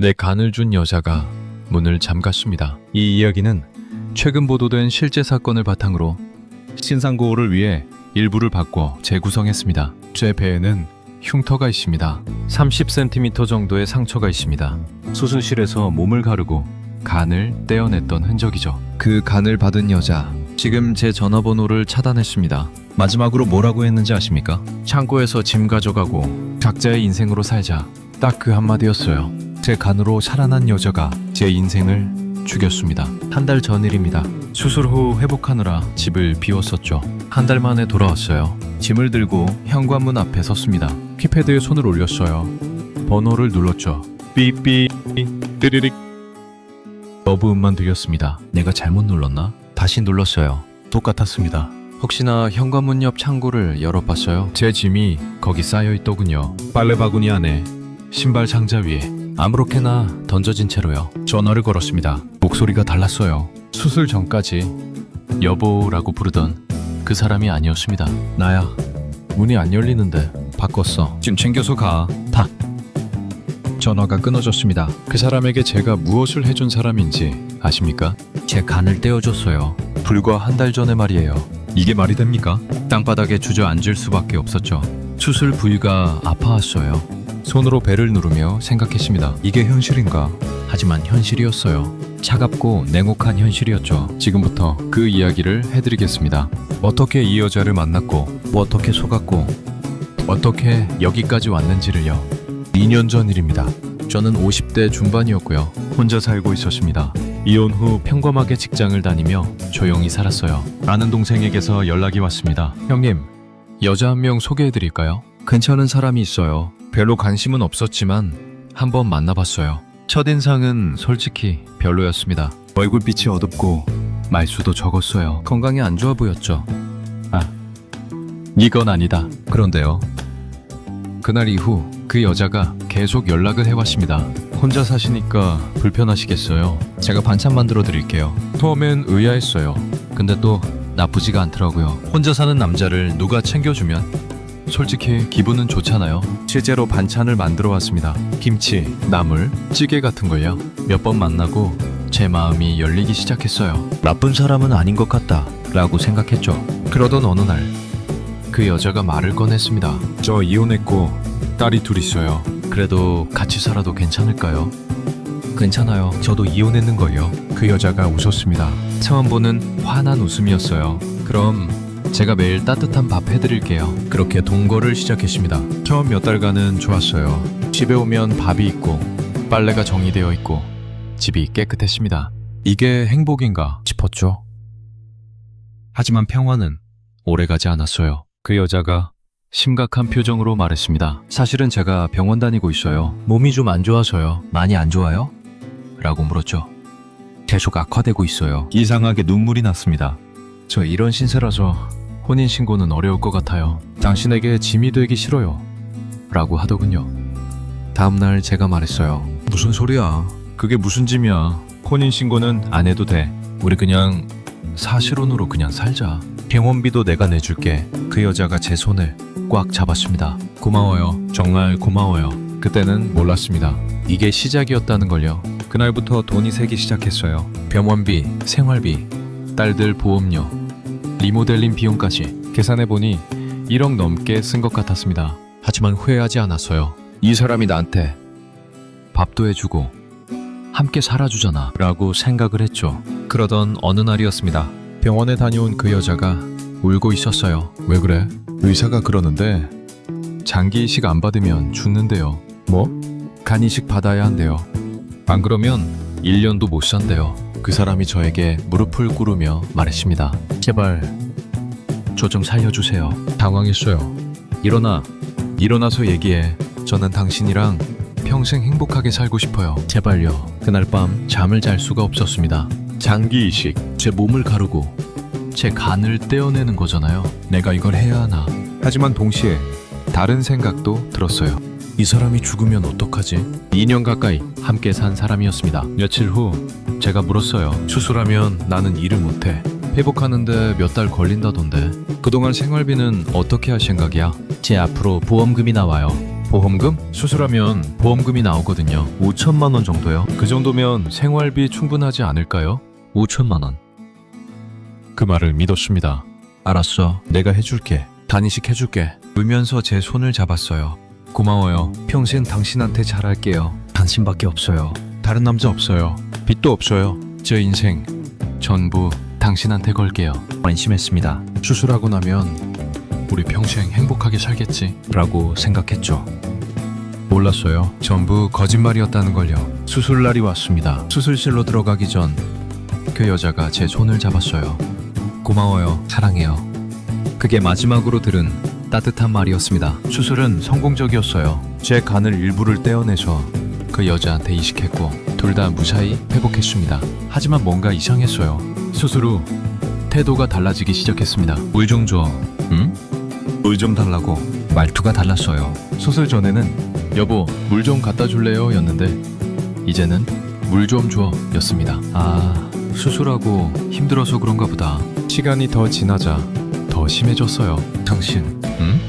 내 간을 준 여자가 문을 잠갔습니다. 이 이야기는 최근 보도된 실제 사건을 바탕으로 신상고호를 위해 일부를 바꿔 재구성했습니다. 제 배에는 흉터가 있습니다. 30cm 정도의 상처가 있습니다. 수술실에서 몸을 가르고 간을 떼어냈던 흔적이죠. 그 간을 받은 여자, 지금 제 전화번호를 차단했습니다. 마지막으로 뭐라고 했는지 아십니까? 창고에서 짐 가져가고 각자의 인생으로 살자. 딱 그 한마디였어요. 제 간으로 살아난 여자가 제 인생을 죽였습니다. 한 달 전 일입니다. 수술 후 회복하느라 집을 비웠었죠. 한 달 만에 돌아왔어요. 짐을 들고 현관문 앞에 섰습니다. 키패드에 손을 올렸어요. 번호를 눌렀죠. 삐삐 띠리릭. 너브음만 들렸습니다. 내가 잘못 눌렀나? 다시 눌렀어요. 똑같았습니다. 혹시나 현관문 옆 창고를 열어봤어요. 제 짐이 거기 쌓여있더군요. 빨래 바구니 안에, 신발 상자 위에 아무렇게나 던져진 채로요. 전화를 걸었습니다. 목소리가 달랐어요. 수술 전까지 여보라고 부르던 그 사람이 아니었습니다. 나야. 문이 안 열리는데. 바꿨어. 짐 챙겨서 가. 탁. 전화가 끊어졌습니다. 그 사람에게 제가 무엇을 해준 사람인지 아십니까? 제 간을 떼어줬어요. 불과 한 달 전의 말이에요. 이게 말이 됩니까? 땅바닥에 주저앉을 수밖에 없었죠. 수술 부위가 아파왔어요. 손으로 배를 누르며 생각했습니다. 이게 현실인가? 하지만 현실이었어요. 차갑고 냉혹한 현실이었죠. 지금부터 그 이야기를 해드리겠습니다. 어떻게 이 여자를 만났고, 어떻게 속았고, 어떻게 여기까지 왔는지를요. 2년 전 일입니다. 저는 50대 중반이었고요. 혼자 살고 있었습니다. 이혼 후 평범하게 직장을 다니며 조용히 살았어요. 아는 동생에게서 연락이 왔습니다. 형님, 여자 한 명 소개해드릴까요? 괜찮은 사람이 있어요. 별로 관심은 없었지만 한번 만나봤어요. 첫인상은 솔직히 별로였습니다. 얼굴빛이 어둡고 말수도 적었어요. 건강이 안 좋아 보였죠. 이건 아니다. 그런데요. 그날 이후 그 여자가 계속 연락을 해왔습니다. 혼자 사시니까 불편하시겠어요. 제가 반찬 만들어 드릴게요. 처음엔 의아했어요. 근데 또 나쁘지가 않더라고요. 혼자 사는 남자를 누가 챙겨주면 솔직히 기분은 좋잖아요. 실제로 반찬을 만들어 왔습니다. 김치, 나물, 찌개 같은 걸요. 몇 번 만나고 제 마음이 열리기 시작했어요. 나쁜 사람은 아닌 것 같다 라고 생각했죠. 그러던 어느 날 그 여자가 말을 꺼냈습니다. 저 이혼했고 딸이 둘 있어요. 그래도 같이 살아도 괜찮을까요? 괜찮아요. 저도 이혼했는걸요. 그 여자가 웃었습니다. 처음 보는 환한 웃음이었어요. 그럼 제가 매일 따뜻한 밥 해드릴게요. 그렇게 동거를 시작했습니다. 처음 몇 달간은 좋았어요. 집에 오면 밥이 있고 빨래가 정리되어 있고 집이 깨끗했습니다. 이게 행복인가 싶었죠. 하지만 평화는 오래가지 않았어요. 그 여자가 심각한 표정으로 말했습니다. 사실은 제가 병원 다니고 있어요. 몸이 좀 안 좋아서요. 많이 안 좋아요? 라고 물었죠. 계속 악화되고 있어요. 이상하게 눈물이 났습니다. 저 이런 신세라서 혼인신고는 어려울 것 같아요. 당신에게 짐이 되기 싫어요. 라고 하더군요. 다음날 제가 말했어요. 무슨 소리야. 그게 무슨 짐이야. 혼인신고는 안 해도 돼. 우리 그냥 사실혼으로 그냥 살자. 병원비도 내가 내줄게. 그 여자가 제 손을 꽉 잡았습니다. 고마워요. 정말 고마워요. 그때는 몰랐습니다. 이게 시작이었다는 걸요. 그날부터 돈이 새기 시작했어요. 병원비, 생활비, 딸들 보험료, 리모델링 비용까지 계산해보니 1억 넘게 쓴 것 같았습니다. 하지만 후회하지 않았어요. 이 사람이 나한테 밥도 해주고 함께 살아주잖아 라고 생각을 했죠. 그러던 어느 날이었습니다. 병원에 다녀온 그 여자가 울고 있었어요. 왜 그래? 의사가 그러는데 장기 이식 안 받으면 죽는데요. 뭐? 간 이식 받아야 한대요. 안 그러면 1년도 못 산대요. 그 사람이 저에게 무릎을 꿇으며 말했습니다. 제발 저 좀 살려주세요. 당황했어요. 일어나서 얘기해. 저는 당신이랑 평생 행복하게 살고 싶어요. 제발요. 그날 밤 잠을 잘 수가 없었습니다. 장기 이식, 제 몸을 가르고 제 간을 떼어내는 거잖아요. 내가 이걸 해야 하나. 하지만 동시에 다른 생각도 들었어요. 이 사람이 죽으면 어떡하지? 2년 가까이 함께 산 사람이었습니다. 며칠 후 제가 물었어요. 수술하면 나는 일을 못해. 회복하는데 몇 달 걸린다던데. 그동안 생활비는 어떻게 할 생각이야? 제 앞으로 보험금이 나와요. 보험금? 수술하면 보험금이 나오거든요. 5천만 원 정도요. 그 정도면 생활비 충분하지 않을까요? 5천만 원. 그 말을 믿었습니다. 알았어. 내가 해줄게. 단이식 해줄게. 울면서 제 손을 잡았어요. 고마워요. 평생 당신한테 잘할게요. 당신밖에 없어요. 다른 남자 없어요. 빚도 없어요. 제 인생 전부 당신한테 걸게요. 안심했습니다. 수술하고 나면 우리 평생 행복하게 살겠지 라고 생각했죠. 몰랐어요. 전부 거짓말이었다는 걸요. 수술날이 왔습니다. 수술실로 들어가기 전 그 여자가 제 손을 잡았어요. 고마워요. 사랑해요. 그게 마지막으로 들은 따뜻한 말이었습니다. 수술은 성공적이었어요. 제 간을 일부를 떼어내서 그 여자한테 이식했고 둘 다 무사히 회복했습니다. 하지만 뭔가 이상했어요. 수술 후 태도가 달라지기 시작했습니다. 물 좀 줘. 응? 물 좀 달라고. 말투가 달랐어요. 수술 전에는 여보 물 좀 갖다 줄래요? 였는데 이제는 물 좀 줘 였습니다. 아 수술하고 힘들어서 그런가 보다. 시간이 더 지나자 더 심해졌어요. 당신 응?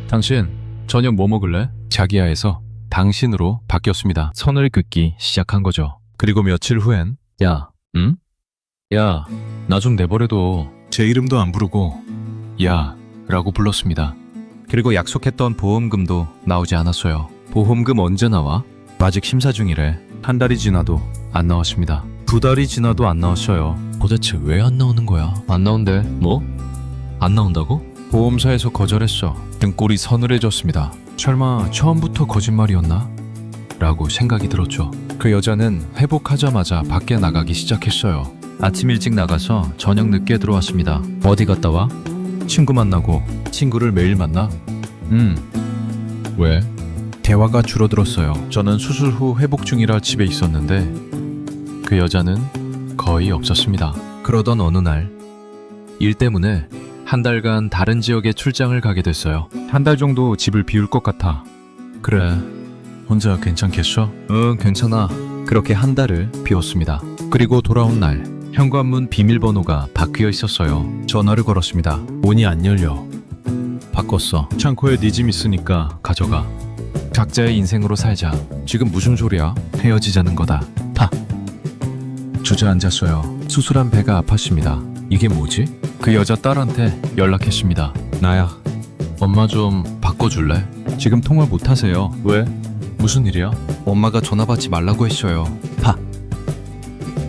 당신 저녁 뭐 먹을래? 자기야에서 당신으로 바뀌었습니다. 선을 긋기 시작한 거죠. 그리고 며칠 후엔 야 응? 야 나 좀 내버려둬. 제 이름도 안 부르고 야 라고 불렀습니다. 그리고 약속했던 보험금도 나오지 않았어요. 보험금 언제 나와? 아직 심사 중이래. 한 달이 지나도 안 나왔습니다. 두 달이 지나도 안 나왔어요. 도대체 왜 안 나오는 거야? 안 나온대. 뭐? 안 나온다고? 보험사에서 거절했어. 등골이 서늘해졌습니다. 설마 처음부터 거짓말이었나? 라고 생각이 들었죠. 그 여자는 회복하자마자 밖에 나가기 시작했어요. 아침 일찍 나가서 저녁 늦게 들어왔습니다. 어디 갔다 와? 친구 만나고. 친구를 매일 만나? 왜? 대화가 줄어들었어요. 저는 수술 후 회복 중이라 집에 있었는데 그 여자는 거의 없었습니다. 그러던 어느 날 일 때문에 한 달간 다른 지역에 출장을 가게 됐어요. 한 달 정도 집을 비울 것 같아. 그래. 혼자 괜찮겠어? 응, 괜찮아. 그렇게 한 달을 비웠습니다. 그리고 돌아온 날 현관문 비밀번호가 바뀌어 있었어요. 전화를 걸었습니다. 문이 안 열려. 바꿨어. 창고에 네 짐 있으니까 가져가. 각자의 인생으로 살자. 지금 무슨 소리야? 헤어지자는 거다. 파. 주저앉았어요. 수술한 배가 아팠습니다. 이게 뭐지? 그 여자 딸한테 연락했습니다. 나야. 엄마 좀 바꿔줄래? 지금 통화 못 하세요. 왜? 무슨 일이야? 엄마가 전화 받지 말라고 했어요. 파.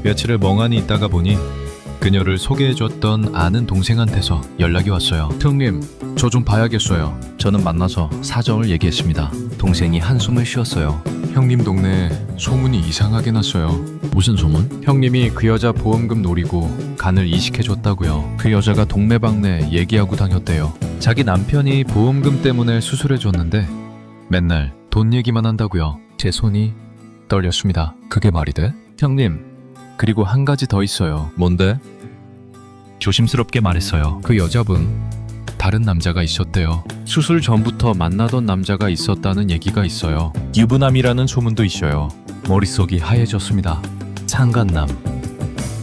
며칠을 멍하니 있다가 보니 그녀를 소개해줬던 아는 동생한테서 연락이 왔어요. 형님, 저 좀 봐야겠어요. 저는 만나서 사정을 얘기했습니다. 동생이 한숨을 쉬었어요. 형님 동네에 소문이 이상하게 났어요. 무슨 소문? 형님이 그 여자 보험금 노리고 간을 이식해줬다고요. 그 여자가 동네방네 얘기하고 다녔대요. 자기 남편이 보험금 때문에 수술해줬는데 맨날 돈 얘기만 한다고요. 제 손이 떨렸습니다. 그게 말이 돼? 형님, 그리고 한 가지 더 있어요. 뭔데? 조심스럽게 말했어요. 그 여자분 다른 남자가 있었대요. 수술 전부터 만나던 남자가 있었다는 얘기가 있어요. 유부남이라는 소문도 있어요. 머릿속이 하얘졌습니다. 상간남.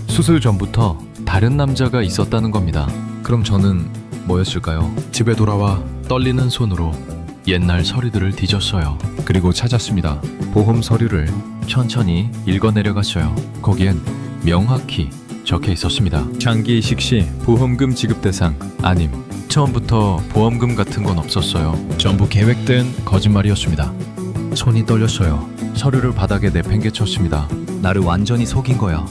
수술 전부터 다른 남자가 있었다는 겁니다. 그럼 저는 뭐였을까요? 집에 돌아와 떨리는 손으로 옛날 서류들을 뒤졌어요. 그리고 찾았습니다. 보험 서류를 천천히 읽어내려갔어요. 거기엔 명확히 적혀 있었습니다. 장기 이식 시 보험금 지급 대상 아님. 처음부터 보험금 같은 건 없었어요. 전부 계획된 거짓말이었습니다. 손이 떨렸어요. 서류를 바닥에 내팽개쳤습니다. 나를 완전히 속인 거야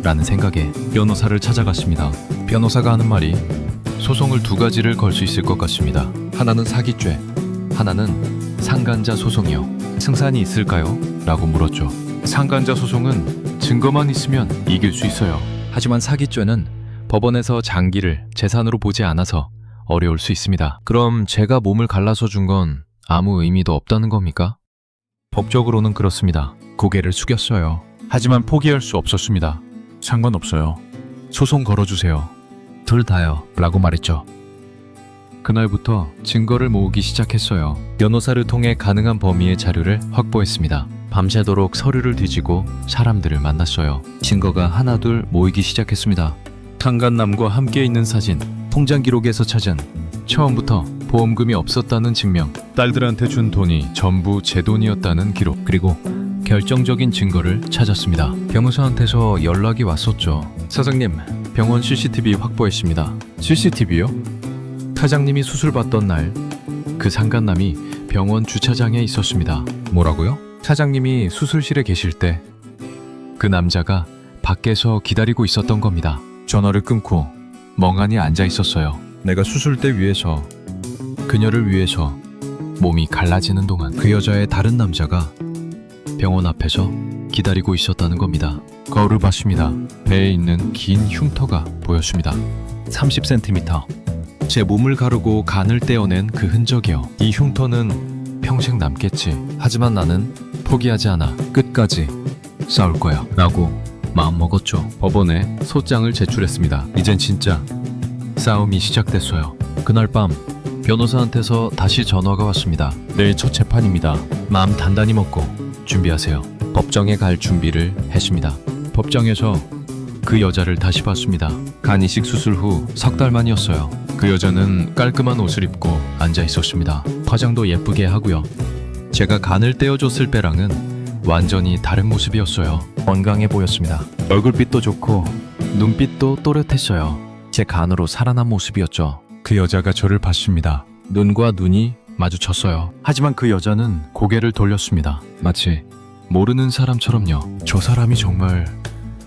라는 생각에 변호사를 찾아갔습니다. 변호사가 하는 말이 소송을 두 가지를 걸 수 있을 것 같습니다. 하나는 사기죄, 하나는 상간자 소송이요. 승산이 있을까요? 라고 물었죠. 상간자 소송은 증거만 있으면 이길 수 있어요. 하지만 사기죄는 법원에서 장기를 재산으로 보지 않아서 어려울 수 있습니다. 그럼 제가 몸을 갈라서 준 건 아무 의미도 없다는 겁니까? 법적으로는 그렇습니다. 고개를 숙였어요. 하지만 포기할 수 없었습니다. 상관없어요. 소송 걸어주세요. 둘 다요. 라고 말했죠. 그날부터 증거를 모으기 시작했어요. 변호사를 통해 가능한 범위의 자료를 확보했습니다. 밤새도록 서류를 뒤지고 사람들을 만났어요. 증거가 하나둘 모이기 시작했습니다. 상간남과 함께 있는 사진, 통장 기록에서 찾은 처음부터 보험금이 없었다는 증명, 딸들한테 준 돈이 전부 제 돈이었다는 기록, 그리고 결정적인 증거를 찾았습니다. 변호사한테서 연락이 왔었죠. 사장님, 병원 CCTV 확보했습니다. CCTV요? 사장님이 수술 받던 날 그 상간남이 병원 주차장에 있었습니다. 뭐라고요? 사장님이 수술실에 계실 때 그 남자가 밖에서 기다리고 있었던 겁니다. 전화를 끊고 멍하니 앉아 있었어요. 내가 수술대 위에서 그녀를 위해서 몸이 갈라지는 동안 그 여자의 다른 남자가 병원 앞에서 기다리고 있었다는 겁니다. 거울을 봤습니다. 배에 있는 긴 흉터가 보였습니다. 30cm. 제 몸을 가르고 간을 떼어낸 그 흔적이요. 이 흉터는 평생 남겠지. 하지만 나는 포기하지 않아. 끝까지 싸울 거야 라고 마음먹었죠. 법원에 소장을 제출했습니다. 이젠 진짜 싸움이 시작됐어요. 그날 밤 변호사한테서 다시 전화가 왔습니다. 내일 첫 재판입니다. 마음 단단히 먹고 준비하세요. 법정에 갈 준비를 했습니다. 법정에서 그 여자를 다시 봤습니다. 간 이식 수술 후 석 달 만이었어요. 그 여자는 깔끔한 옷을 입고 앉아 있었습니다. 화장도 예쁘게 하고요. 제가 간을 떼어줬을 때랑은 완전히 다른 모습이었어요. 건강해 보였습니다. 얼굴빛도 좋고 눈빛도 또렷했어요. 제 간으로 살아난 모습이었죠. 그 여자가 저를 봤습니다. 눈과 눈이 마주쳤어요. 하지만 그 여자는 고개를 돌렸습니다. 마치 모르는 사람처럼요. 저 사람이 정말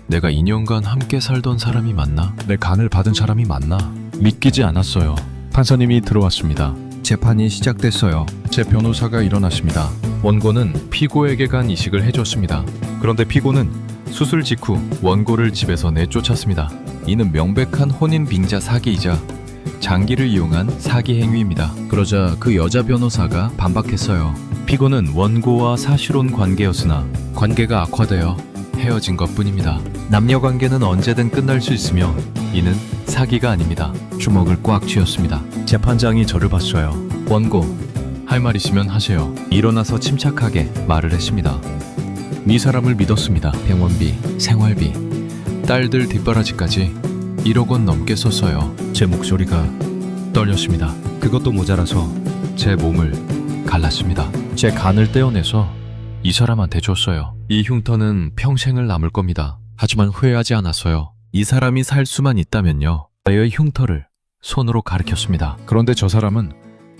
내가 2년간 함께 살던 사람이 맞나? 내 간을 받은 사람이 맞나? 믿기지 않았어요. 판사님이 들어왔습니다. 재판이 시작됐어요. 제 변호사가 일어났습니다. 원고는 피고에게 간 이식을 해줬습니다. 그런데 피고는 수술 직후 원고를 집에서 내쫓았습니다. 이는 명백한 혼인 빙자 사기이자 장기를 이용한 사기 행위입니다. 그러자 그 여자 변호사가 반박했어요. 피고는 원고와 사실혼 관계였으나 관계가 악화되어 헤어진 것뿐입니다. 남녀 관계는 언제든 끝날 수 있으며 이는 사기가 아닙니다. 주먹을 꽉 쥐었습니다. 재판장이 저를 봤어요. 원고, 할 말 있으면 하세요. 일어나서 침착하게 말을 했습니다. 이 사람을 믿었습니다. 병원비, 생활비, 딸들 뒷바라지까지 1억 원 넘게 썼어요. 제 목소리가 떨렸습니다. 그것도 모자라서 제 몸을 갈랐습니다. 제 간을 떼어내서 이 사람한테 줬어요. 이 흉터는 평생을 남을 겁니다. 하지만 후회하지 않았어요. 이 사람이 살 수만 있다면요. 저의 흉터를 손으로 가리켰습니다. 그런데 저 사람은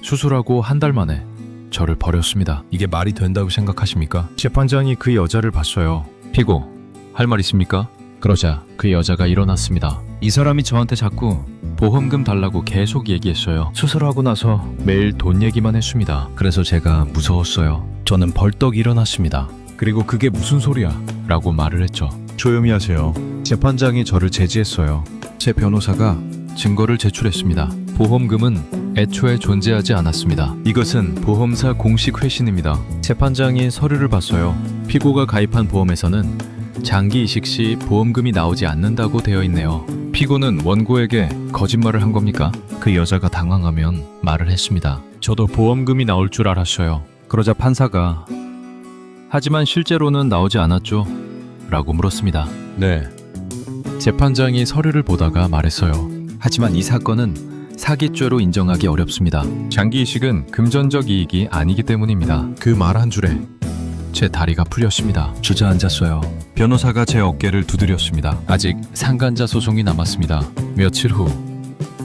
수술하고 한 달 만에 저를 버렸습니다. 이게 말이 된다고 생각하십니까? 재판장이 그 여자를 봤어요. 피고, 할 말 있습니까? 그러자 그 여자가 일어났습니다. 이 사람이 저한테 자꾸 보험금 달라고 계속 얘기했어요. 수술하고 나서 매일 돈 얘기만 했습니다. 그래서 제가 무서웠어요. 저는 벌떡 일어났습니다. 그리고 그게 무슨 소리야? 라고 말을 했죠. 조용히 하세요. 재판장이 저를 제지했어요. 제 변호사가 증거를 제출했습니다. 보험금은 애초에 존재하지 않았습니다. 이것은 보험사 공식 회신입니다. 재판장이 서류를 봤어요. 피고가 가입한 보험에서는 장기 이식 시 보험금이 나오지 않는다고 되어 있네요. 피고는 원고에게 거짓말을 한 겁니까? 그 여자가 당황하면 말을 했습니다. 저도 보험금이 나올 줄 알았어요. 그러자 판사가 하지만 실제로는 나오지 않았죠? 라고 물었습니다. 네. 재판장이 서류를 보다가 말했어요. 하지만 이 사건은 사기죄로 인정하기 어렵습니다. 장기 이식은 금전적 이익이 아니기 때문입니다. 그 말 한 줄에 제 다리가 풀렸습니다. 주저앉았어요. 변호사가 제 어깨를 두드렸습니다. 아직 상간자 소송이 남았습니다. 며칠 후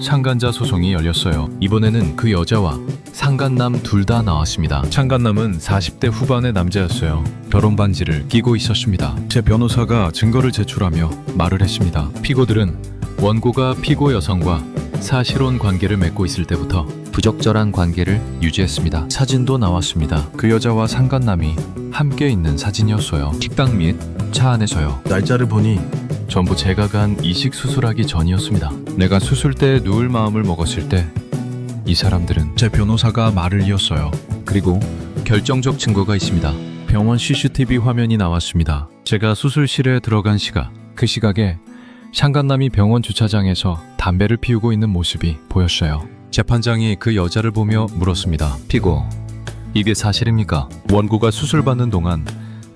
상간자 소송이 열렸어요. 이번에는 그 여자와 상간남 둘 다 나왔습니다. 상간남은 40대 후반의 남자였어요. 결혼 반지를 끼고 있었습니다. 제 변호사가 증거를 제출하며 말을 했습니다. 피고들은 원고가 피고 여성과 사실혼 관계를 맺고 있을 때부터 부적절한 관계를 유지했습니다. 사진도 나왔습니다. 그 여자와 상간남이 함께 있는 사진이었어요. 식당 및 차 안에서요. 날짜를 보니 전부 제가 간 이식 수술하기 전이었습니다. 내가 수술대에 누울 마음을 먹었을 때 이 사람들은 제 변호사가 말을 이었어요. 그리고 결정적 증거가 있습니다. 병원 CCTV 화면이 나왔습니다. 제가 수술실에 들어간 시각, 그 시각에 상간남이 병원 주차장에서 담배를 피우고 있는 모습이 보였어요. 재판장이 그 여자를 보며 물었습니다. 피고, 이게 사실입니까? 원고가 수술받는 동안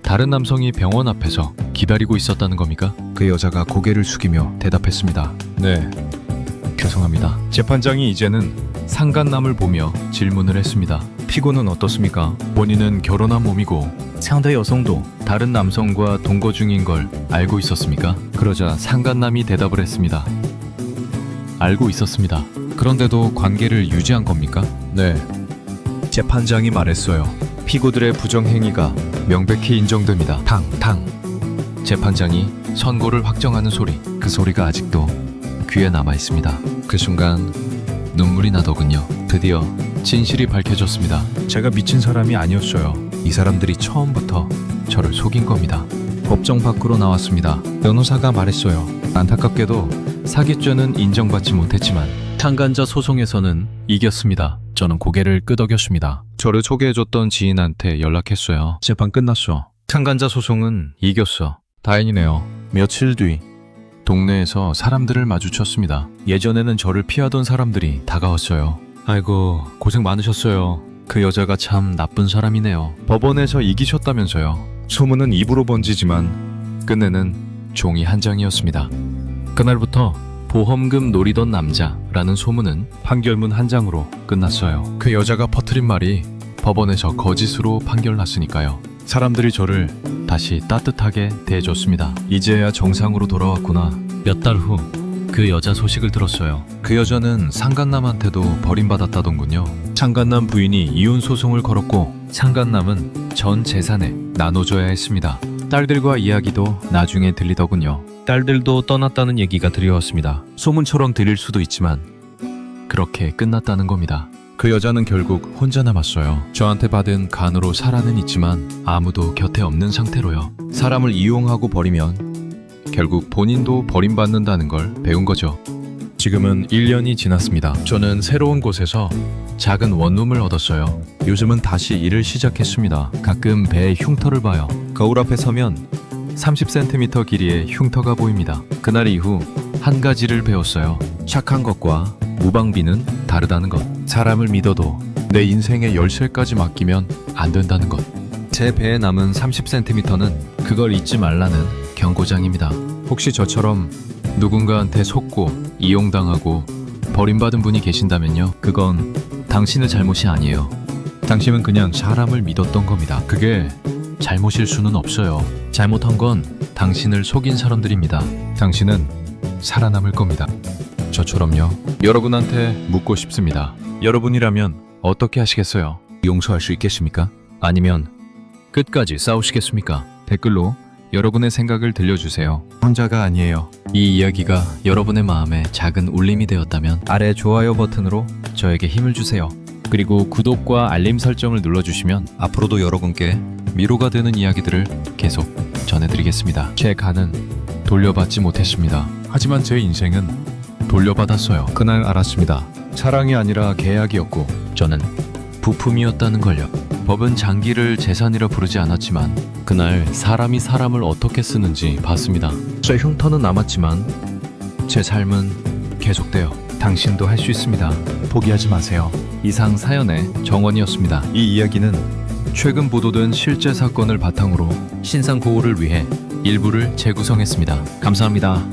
다른 남성이 병원 앞에서 기다리고 있었다는 겁니까? 그 여자가 고개를 숙이며 대답했습니다. 네, 죄송합니다. 재판장이 이제는 상간남을 보며 질문을 했습니다. 피고는 어떻습니까? 본인은 결혼한 몸이고 상대 여성도 다른 남성과 동거 중인 걸 알고 있었습니까? 그러자 상간남이 대답을 했습니다. 알고 있었습니다. 그런데도 관계를 유지한 겁니까? 네. 재판장이 말했어요. 피고들의 부정행위가 명백히 인정됩니다. 탕탕. 재판장이 선고를 확정하는 소리. 그 소리가 아직도 귀에 남아 있습니다. 그 순간 눈물이 나더군요. 드디어 진실이 밝혀졌습니다. 제가 미친 사람이 아니었어요. 이 사람들이 처음부터 저를 속인 겁니다. 법정 밖으로 나왔습니다. 변호사가 말했어요. 안타깝게도 사기죄는 인정받지 못했지만 상간자 소송에서는 이겼습니다. 저는 고개를 끄덕였습니다. 저를 소개해줬던 지인한테 연락했어요. 재판 끝났어. 상간자 소송은 이겼어. 다행이네요. 며칠 뒤 동네에서 사람들을 마주쳤습니다. 예전에는 저를 피하던 사람들이 다가왔어요. 아이고, 고생 많으셨어요. 그 여자가 참 나쁜 사람이네요. 법원에서 이기셨다면서요. 소문은 입으로 번지지만 끝내는 종이 한 장이었습니다. 그날부터 보험금 노리던 남자라는 소문은 판결문 한 장으로 끝났어요. 그 여자가 퍼뜨린 말이 법원에서 거짓으로 판결났으니까요. 사람들이 저를 다시 따뜻하게 대해줬습니다. 이제야 정상으로 돌아왔구나. 몇 달 후 그 여자 소식을 들었어요. 그 여자는 상간남한테도 버림받았다던군요. 상간남 부인이 이혼 소송을 걸었고 상간남은 전 재산에 나눠줘야 했습니다. 딸들과 이야기도 나중에 들리더군요. 딸들도 떠났다는 얘기가 들려왔습니다. 소문처럼 들릴 수도 있지만 그렇게 끝났다는 겁니다. 그 여자는 결국 혼자 남았어요. 저한테 받은 간으로 살아는 있지만 아무도 곁에 없는 상태로요. 사람을 이용하고 버리면 결국 본인도 버림받는다는 걸 배운 거죠. 지금은 1년이 지났습니다. 저는 새로운 곳에서 작은 원룸을 얻었어요. 요즘은 다시 일을 시작했습니다. 가끔 배에 흉터를 봐요. 거울 앞에 서면 30cm 길이의 흉터가 보입니다. 그날 이후 한 가지를 배웠어요. 착한 것과 무방비는 다르다는 것. 사람을 믿어도 내 인생의 열쇠까지 맡기면 안 된다는 것. 제 배에 남은 30cm는 그걸 잊지 말라는 경고장입니다. 혹시 저처럼 누군가한테 속고 이용당하고 버림받은 분이 계신다면요. 그건 당신의 잘못이 아니에요. 당신은 그냥 사람을 믿었던 겁니다. 그게 잘못일 수는 없어요. 잘못한 건 당신을 속인 사람들입니다. 당신은 살아남을 겁니다. 저처럼요. 여러분한테 묻고 싶습니다. 여러분이라면 어떻게 하시겠어요? 용서할 수 있겠습니까? 아니면 끝까지 싸우시겠습니까? 댓글로 여러분의 생각을 들려주세요. 혼자가 아니에요. 이 이야기가 여러분의 마음에 작은 울림이 되었다면 아래 좋아요 버튼으로 저에게 힘을 주세요. 그리고 구독과 알림 설정을 눌러주시면 앞으로도 여러분께 위로가 되는 이야기들을 계속 전해드리겠습니다. 제 간은 돌려받지 못했습니다. 하지만 제 인생은 돌려받았어요. 그날 알았습니다. 사랑이 아니라 계약이었고 저는 부품이었다는 걸요. 법은 장기를 재산이라 부르지 않았지만 그날 사람이 사람을 어떻게 쓰는지 봤습니다. 제 흉터는 남았지만 제 삶은 계속돼요. 당신도 할 수 있습니다. 포기하지 마세요. 이상 사연의 정원이었습니다. 이 이야기는 최근 보도된 실제 사건을 바탕으로 신상 보호를 위해 일부를 재구성했습니다. 감사합니다.